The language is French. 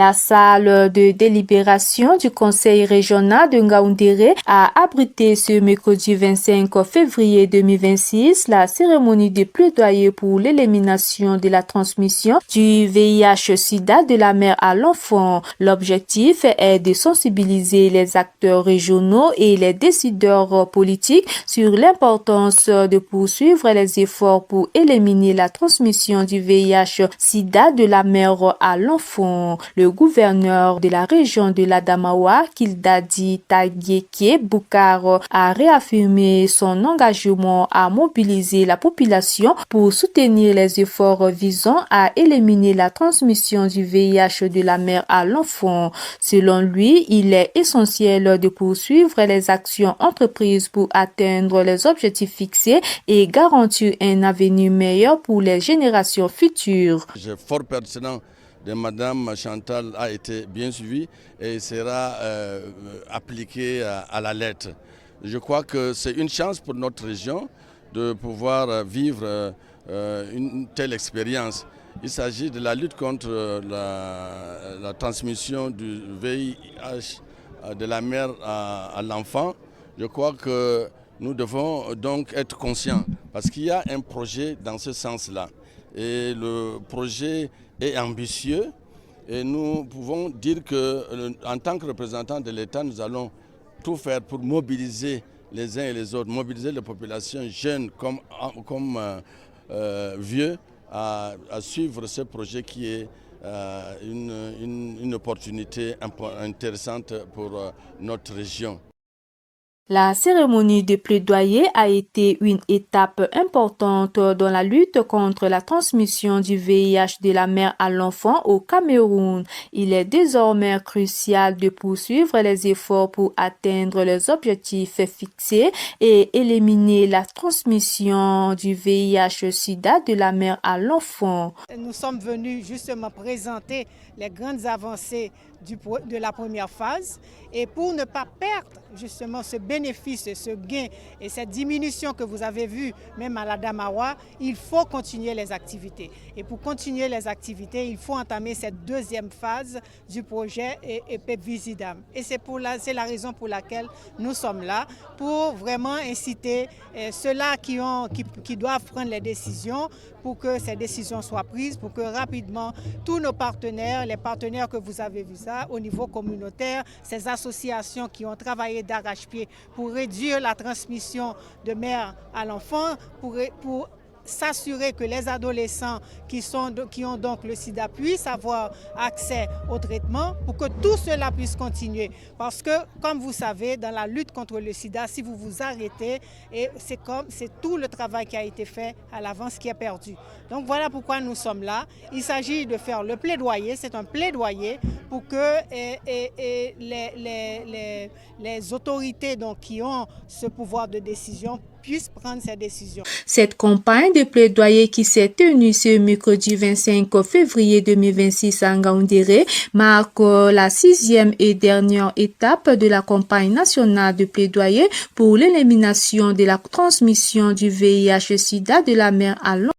La salle de délibération du conseil régional de Ngaoundéré a abrité ce mercredi 25 février 2026 la cérémonie de plaidoyer pour l'élimination de la transmission du VIH-Sida de la mère à l'enfant. L'objectif est de sensibiliser les acteurs régionaux et les décideurs politiques sur l'importance de poursuivre les efforts pour éliminer la transmission du VIH-Sida de la mère à l'enfant. Le gouverneur de la région de l'Adamawa, Kildadi Tagieke Boukar, a réaffirmé son engagement à mobiliser la population pour soutenir les efforts visant à éliminer la transmission du VIH de la mère à l'enfant. Selon lui, il est essentiel de poursuivre les actions entreprises pour atteindre les objectifs fixés et garantir un avenir meilleur pour les générations futures. Le fort pertinent de Madame Chantal a été bien suivi et sera appliqué à la lettre. Je crois que c'est une chance pour notre région de pouvoir vivre une telle expérience. Il s'agit de la lutte contre la transmission du VIH de la mère à l'enfant. Je crois que nous devons donc être conscients parce qu'il y a un projet dans ce sens-là. Et le projet est ambitieux et nous pouvons dire qu'en tant que représentants de l'État, nous allons tout faire pour mobiliser les uns et les autres, mobiliser les populations jeunes comme vieux à suivre ce projet qui est une opportunité intéressante pour notre région. La cérémonie de plaidoyer a été une étape importante dans la lutte contre la transmission du VIH de la mère à l'enfant au Cameroun. Il est désormais crucial de poursuivre les efforts pour atteindre les objectifs fixés et éliminer la transmission du VIH-Sida de la mère à l'enfant. Nous sommes venus justement présenter les grandes avancées de la première phase et pour ne pas perdre justement ce bénéfice, ce gain et cette diminution que vous avez vue même à l'Adamawa, il faut continuer les activités. Et pour continuer les activités, il faut entamer cette deuxième phase du projet EPEP Visidam. Et c'est la raison pour laquelle nous sommes là, pour vraiment inciter ceux-là qui doivent prendre les décisions pour que ces décisions soient prises, pour que rapidement tous nos partenaires, les partenaires que vous avez vus ça, au niveau communautaire, ces associations qui ont travaillé d'arrache-pied pour réduire la transmission de mère à l'enfant, pour s'assurer que les adolescents qui ont donc le sida puissent avoir accès au traitement pour que tout cela puisse continuer. Parce que, comme vous savez, dans la lutte contre le sida, si vous vous arrêtez, c'est tout le travail qui a été fait à l'avance qui est perdu. Donc voilà pourquoi nous sommes là. Il s'agit de faire le plaidoyer, c'est un plaidoyer pour que les autorités donc, qui ont ce pouvoir de décision puissent prendre ces décisions. Cette campagne de plaidoyer qui s'est tenue ce mercredi 25 février 2026 à Ngaoundéré marque la 6e et dernière étape de la campagne nationale de plaidoyer pour l'élimination de la transmission du VIH-Sida de la mère à l'enfant.